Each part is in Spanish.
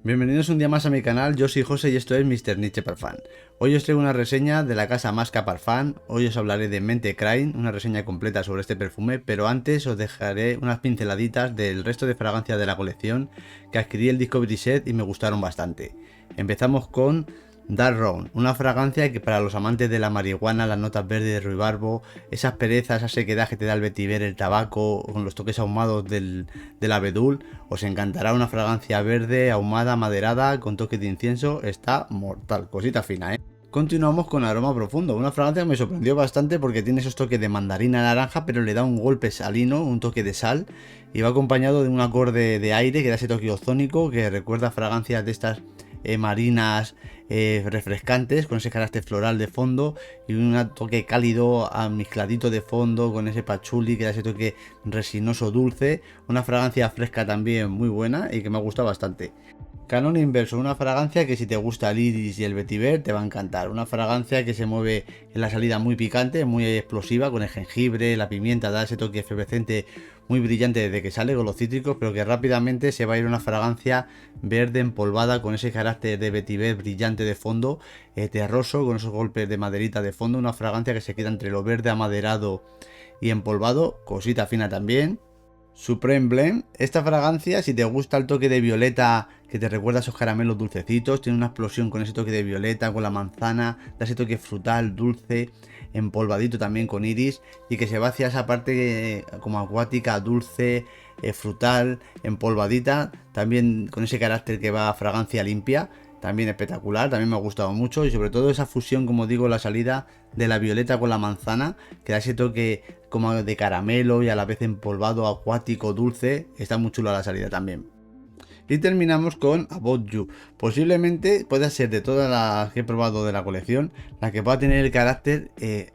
Bienvenidos un día más a mi canal, yo soy José y esto es Mr. Nietzsche Parfum. Hoy os traigo una reseña de la casa Masca Parfum, hoy os hablaré de Mente Crane, una reseña completa sobre este perfume, pero antes os dejaré unas pinceladitas del resto de fragancias de la colección que adquirí el Discovery Set y me gustaron bastante. Empezamos con Dark Round, una fragancia que para los amantes de la marihuana, las notas verdes de ruibarbo, esa aspereza, esa sequedad que te da el vetiver, el tabaco, con los toques ahumados del abedul, os encantará. Una fragancia verde, ahumada, maderada, con toques de incienso, está mortal, cosita fina, Continuamos con Aroma Profundo, una fragancia que me sorprendió bastante porque tiene esos toques de mandarina naranja, pero le da un golpe salino, un toque de sal, y va acompañado de un acorde de aire que da ese toque ozónico que recuerda fragancias de estas marinas refrescantes, con ese carácter floral de fondo y un toque cálido mezcladito de fondo con ese patchouli que da ese toque resinoso dulce. Una fragancia fresca también muy buena y que me gusta bastante. Canon Inverso, una fragancia que si te gusta el iris y el vetiver te va a encantar. Una fragancia que se mueve en la salida muy picante, muy explosiva, con el jengibre, la pimienta, da ese toque efervescente muy brillante desde que sale con los cítricos, pero que rápidamente se va a ir una fragancia verde empolvada con ese carácter de vetiver brillante de fondo, terroso, con esos golpes de maderita de fondo. Una fragancia que se queda entre lo verde amaderado y empolvado, cosita fina también. Supreme Blend, esta fragancia, si te gusta el toque de violeta que te recuerda a esos caramelos dulcecitos, tiene una explosión con ese toque de violeta, con la manzana, da ese toque frutal, dulce, empolvadito también con iris, y que se va hacia esa parte como acuática, dulce, frutal, empolvadita, también con ese carácter que va a fragancia limpia. También espectacular, también me ha gustado mucho y sobre todo esa fusión, como digo, la salida de la violeta con la manzana, que da ese toque como de caramelo y a la vez empolvado, acuático, dulce, está muy chula la salida también. Y terminamos con About You. Posiblemente pueda ser de todas las que he probado de la colección la que pueda tener el carácter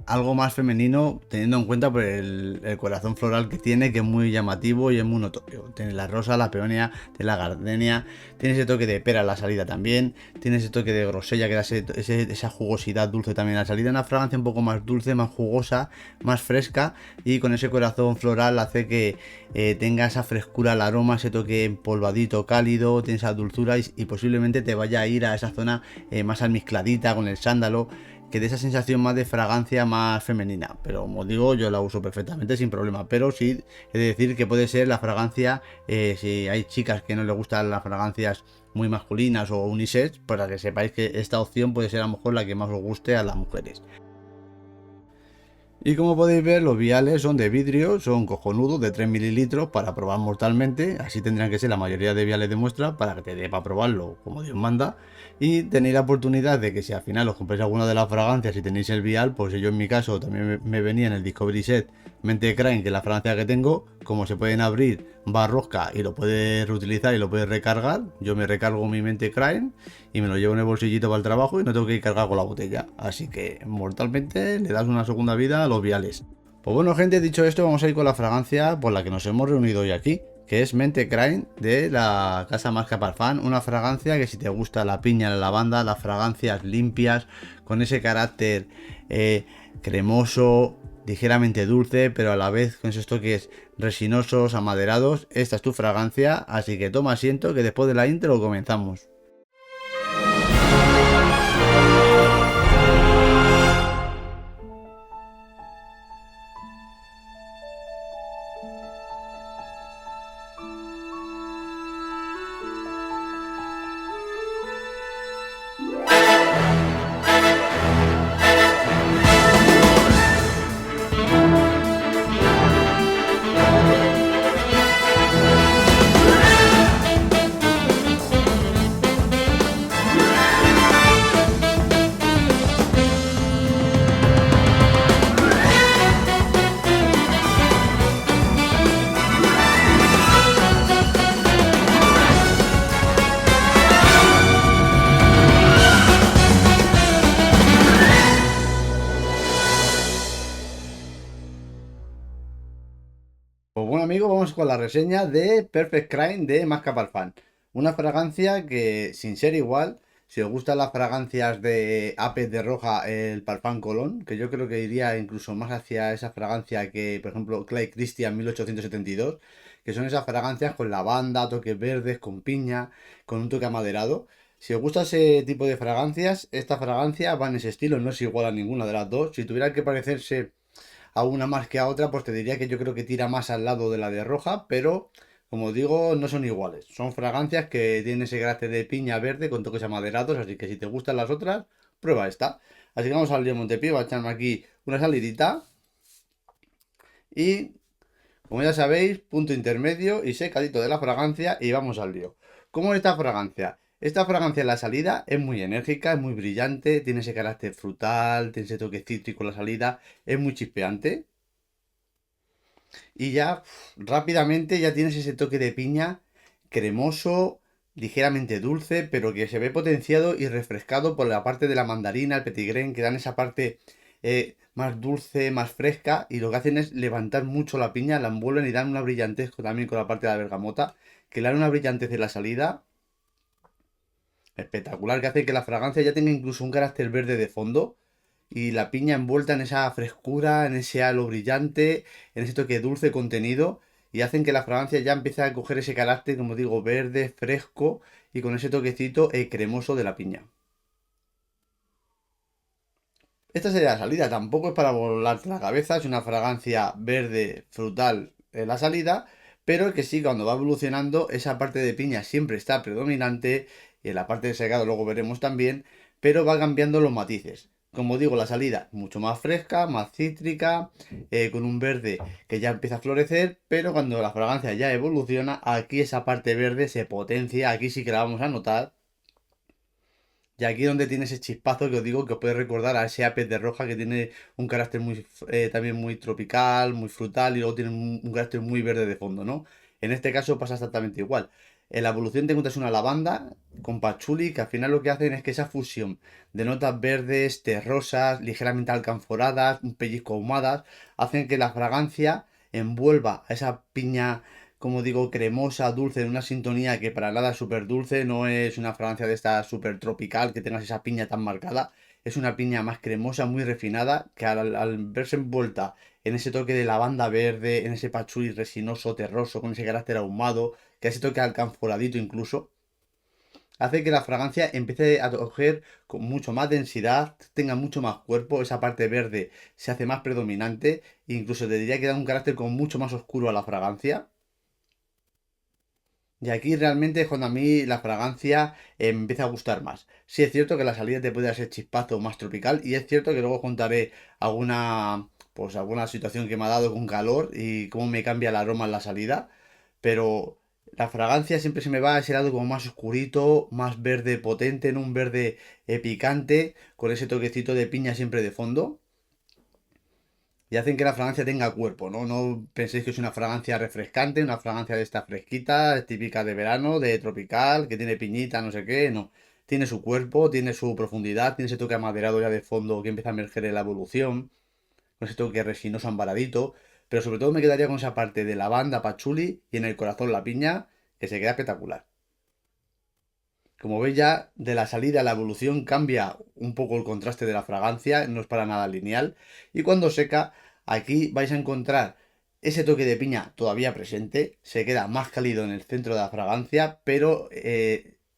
algo más femenino, teniendo en cuenta por el corazón floral que tiene, que es muy llamativo y es muy notorio. Tiene la rosa, la peonia, tiene la gardenia, tiene ese toque de pera en la salida también, tiene ese toque de grosella que da esa jugosidad dulce también en la salida. Una fragancia un poco más dulce, más jugosa, más fresca, y con ese corazón floral hace que tenga esa frescura al aroma, ese toque empolvadito, cálido, tiene esa dulzura y posiblemente te vaya a ir a esa zona más almizcladita con el sándalo, que de esa sensación más de fragancia más femenina. Pero como digo, yo la uso perfectamente sin problema, pero sí he de decir que puede ser la fragancia, si hay chicas que no les gustan las fragancias muy masculinas o unisex, para que sepáis que esta opción puede ser a lo mejor la que más os guste a las mujeres. Y como podéis ver, los viales son de vidrio, son cojonudos, de 3 mililitros para probar mortalmente. Así tendrían que ser la mayoría de viales de muestra para que te dé para probarlo como Dios manda. Y tenéis la oportunidad de que si al final os compréis alguna de las fragancias y tenéis el vial, pues yo en mi caso también me venía en el Discovery Set Mente Crane, que es la fragancia que tengo, como se pueden abrir, va rosca y lo puedes reutilizar y lo puedes recargar. Yo me recargo mi Mente Crane y me lo llevo en el bolsillito para el trabajo y no tengo que ir cargar con la botella. Así que mortalmente le das una segunda vida a los viales. Pues bueno, gente, dicho esto, vamos a ir con la fragancia por la que nos hemos reunido hoy aquí, que es Mente Crane de la casa Masca Parfum. Una fragancia que si te gusta la piña, la lavanda, las fragancias limpias, con ese carácter cremoso, ligeramente dulce, pero a la vez con esos toques resinosos, amaderados, esta es tu fragancia. Así que toma asiento, que después de la intro comenzamos. Pues bueno, amigos, vamos con la reseña de Perfect Crime de Masca Parfum. Una fragancia que, sin ser igual, si os gustan las fragancias de Apes de Roja, el Parfum Cologne, que yo creo que iría incluso más hacia esa fragancia que, por ejemplo, Clyde Christian 1872, que son esas fragancias con lavanda, toques verdes, con piña, con un toque amaderado. Si os gusta ese tipo de fragancias, esta fragancia va en ese estilo, no es igual a ninguna de las dos. Si tuviera que parecerse a una más que a otra, pues te diría que yo creo que tira más al lado de la de roja, pero como digo, no son iguales. Son fragancias que tienen ese carácter de piña verde con toques amaderados, así que si te gustan las otras, prueba esta. Así que vamos al lío Montepío, voy a echarme aquí una salidita y, como ya sabéis, punto intermedio y secadito de la fragancia y vamos al lío. ¿Cómo es esta fragancia? Esta fragancia en la salida es muy enérgica, es muy brillante, tiene ese carácter frutal, tiene ese toque cítrico en la salida, es muy chispeante. Y ya rápidamente ya tienes ese toque de piña cremoso, ligeramente dulce, pero que se ve potenciado y refrescado por la parte de la mandarina, el petigrén, que dan esa parte más dulce, más fresca, y lo que hacen es levantar mucho la piña, la envuelven y dan una brillantez también con la parte de la bergamota, que le dan una brillantez en la salida espectacular, que hace que la fragancia ya tenga incluso un carácter verde de fondo y la piña envuelta en esa frescura, en ese halo brillante, en ese toque dulce contenido y hacen que la fragancia ya empiece a coger ese carácter, como digo, verde, fresco y con ese toquecito cremoso de la piña. Esta sería la salida, tampoco es para volarte la cabeza, es una fragancia verde frutal en la salida, pero que sí, cuando va evolucionando, esa parte de piña siempre está predominante y en la parte de secado luego veremos también, pero va cambiando los matices. Como digo, la salida mucho más fresca, más cítrica, con un verde que ya empieza a florecer, pero cuando la fragancia ya evoluciona, aquí esa parte verde se potencia, aquí sí que la vamos a notar y aquí es donde tiene ese chispazo que os digo que os puede recordar a ese Apes de Roja que tiene un carácter muy también muy tropical, muy frutal y luego tiene un carácter muy verde de fondo, ¿no? En este caso pasa exactamente igual. En la evolución te encuentras una lavanda con patchouli que al final lo que hacen es que esa fusión de notas verdes, terrosas, ligeramente alcanforadas, un pellizco ahumadas, hacen que la fragancia envuelva a esa piña como digo, cremosa, dulce, en una sintonía que para nada es súper dulce, no es una fragancia de esta súper tropical, que tengas esa piña tan marcada, es una piña más cremosa, muy refinada, que al verse envuelta en ese toque de lavanda verde, en ese patchouli resinoso, terroso, con ese carácter ahumado, que ese toque alcanforadito incluso, hace que la fragancia empiece a coger con mucho más densidad, tenga mucho más cuerpo, esa parte verde se hace más predominante, e incluso te diría que da un carácter como mucho más oscuro a la fragancia. Y aquí realmente es cuando a mí la fragancia me empieza a gustar más. Sí es cierto que la salida te puede hacer chispazo más tropical y es cierto que luego contaré alguna situación que me ha dado con calor y cómo me cambia el aroma en la salida. Pero la fragancia siempre se me va a ese lado como más oscurito, más verde potente, en un verde picante, con ese toquecito de piña siempre de fondo y hacen que la fragancia tenga cuerpo, ¿no? No penséis que es una fragancia refrescante, una fragancia de esta fresquita, típica de verano, de tropical, que tiene piñita, no sé qué, no. Tiene su cuerpo, tiene su profundidad, tiene ese toque amaderado ya de fondo que empieza a emerger en la evolución, con ese toque resinoso ambaradito, pero sobre todo me quedaría con esa parte de lavanda, pachuli y en el corazón la piña, que se queda espectacular. Como veis ya, de la salida a la evolución cambia un poco el contraste de la fragancia, no es para nada lineal. Y cuando seca, aquí vais a encontrar ese toque de piña todavía presente, se queda más cálido en el centro de la fragancia, pero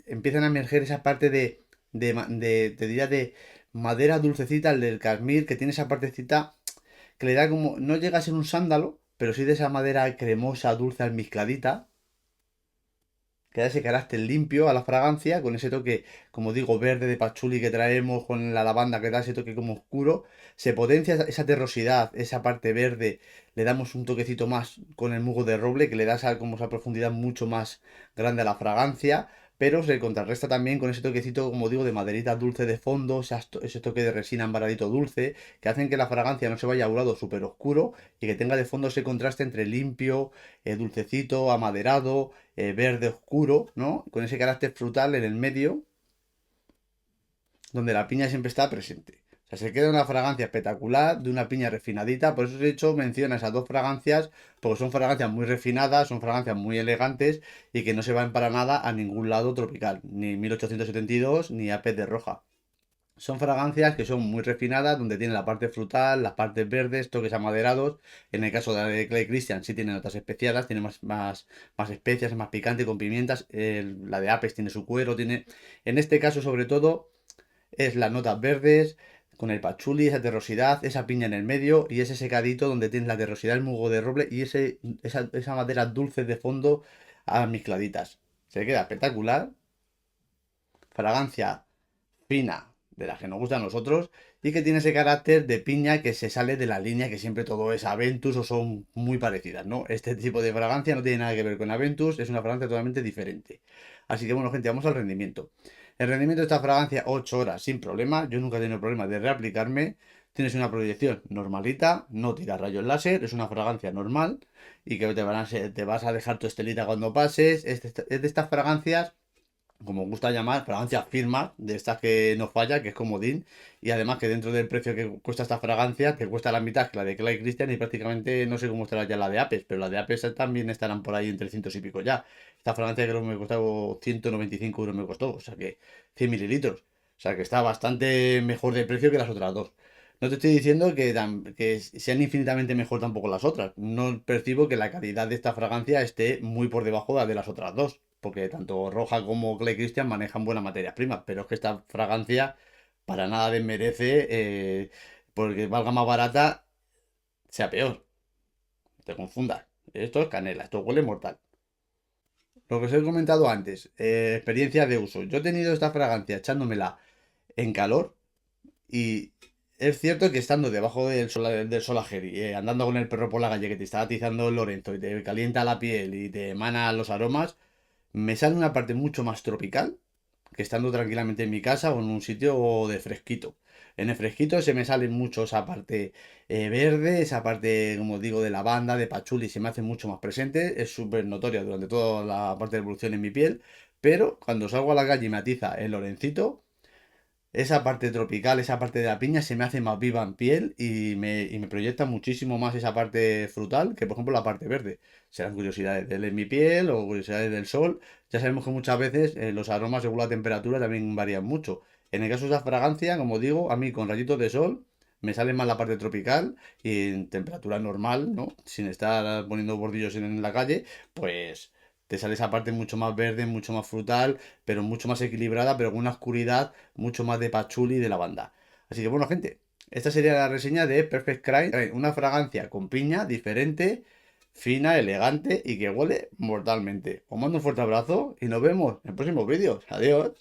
empiezan a emerger esa parte te diría, de madera dulcecita, el del Kashmir, que tiene esa partecita que le da como, no llega a ser un sándalo, pero sí de esa madera cremosa, dulce, almizcladita que da ese carácter limpio a la fragancia, con ese toque, como digo, verde de patchouli que traemos, con la lavanda que da ese toque como oscuro, se potencia esa terrosidad, esa parte verde, le damos un toquecito más con el musgo de roble, que le da como esa profundidad mucho más grande a la fragancia, pero se contrarresta también con ese toquecito, como digo, de maderita dulce de fondo, ese toque de resina embaradito dulce, que hacen que la fragancia no se vaya a un lado súper oscuro y que tenga de fondo ese contraste entre limpio, dulcecito, amaderado, verde oscuro, ¿no? Con ese carácter frutal en el medio, donde la piña siempre está presente. O sea, se queda una fragancia espectacular de una piña refinadita. Por eso he hecho mención a esas dos fragancias, porque son fragancias muy refinadas, son fragancias muy elegantes y que no se van para nada a ningún lado tropical, ni 1872 ni Apes de Roja. son fragancias que son muy refinadas, donde tienen la parte frutal, las partes verdes, toques amaderados. En el caso de la de Clay Christian sí tiene notas especiadas, tiene más especias, es más picante con pimientas. La de Apex tiene su cuero, tiene... En este caso, sobre todo, es las notas verdes, con el pachuli, esa terrosidad, esa piña en el medio y ese secadito donde tienes la terrosidad, el musgo de roble y esa madera dulce de fondo mezcladitas. Se queda espectacular. Fragancia fina, de la que nos gusta a nosotros, y que tiene ese carácter de piña que se sale de la línea que siempre todo es Aventus o son muy parecidas, ¿no? Este tipo de fragancia no tiene nada que ver con Aventus, es una fragancia totalmente diferente. Así que bueno, gente, vamos al rendimiento. El rendimiento de esta fragancia, 8 horas sin problema. Yo nunca he tenido problema de reaplicarme. Tienes una proyección normalita, no tira rayos láser, es una fragancia normal y que te vas a dejar tu estelita cuando pases. Es de estas fragancias como gusta llamar, fragancia firma, de estas que no falla, que es comodín, y además que dentro del precio que cuesta esta fragancia, que cuesta la mitad que la de Clay Christian, y prácticamente no sé cómo estará ya la de Apes, pero la de Apes también estarán por ahí entre cientos y pico ya. Esta fragancia creo que me costó 195 euros, me costó, o sea que 100 mililitros, o sea que está bastante mejor de precio que las otras dos. No te estoy diciendo que sean infinitamente mejor tampoco las otras. No percibo que la calidad de esta fragancia esté muy por debajo de la de las otras dos. Porque tanto Roja como Clay Christian manejan buenas materias primas. Pero es que esta fragancia para nada desmerece porque valga más barata, sea peor. No te confundas. Esto es canela, esto huele mortal. Lo que os he comentado antes, experiencia de uso. Yo he tenido esta fragancia echándomela en calor. Y es cierto que estando debajo del solajeri, andando con el perro por la calle que te está atizando el Lorenzo y te calienta la piel y te emana los aromas, me sale una parte mucho más tropical que estando tranquilamente en mi casa o en un sitio de fresquito. En el fresquito se me sale mucho esa parte verde, esa parte, como digo, de lavanda, de pachuli, se me hace mucho más presente. Es súper notoria durante toda la parte de evolución en mi piel. Pero cuando salgo a la calle y me atiza el Lorencito, esa parte tropical, esa parte de la piña se me hace más viva en piel y me proyecta muchísimo más esa parte frutal que por ejemplo la parte verde. Serán curiosidades de mi piel o curiosidades del sol. Ya sabemos que muchas veces los aromas según la temperatura también varían mucho. En el caso de esa fragancia, como digo, a mí con rayitos de sol me sale más la parte tropical y en temperatura normal, ¿no? Sin estar poniendo bordillos en la calle, pues te sale esa parte mucho más verde, mucho más frutal, pero mucho más equilibrada, pero con una oscuridad mucho más de pachuli y de lavanda. Así que bueno, gente, esta sería la reseña de Perfect Crime, una fragancia con piña diferente, fina, elegante y que huele mortalmente. Os mando un fuerte abrazo y nos vemos en próximos vídeos. Adiós.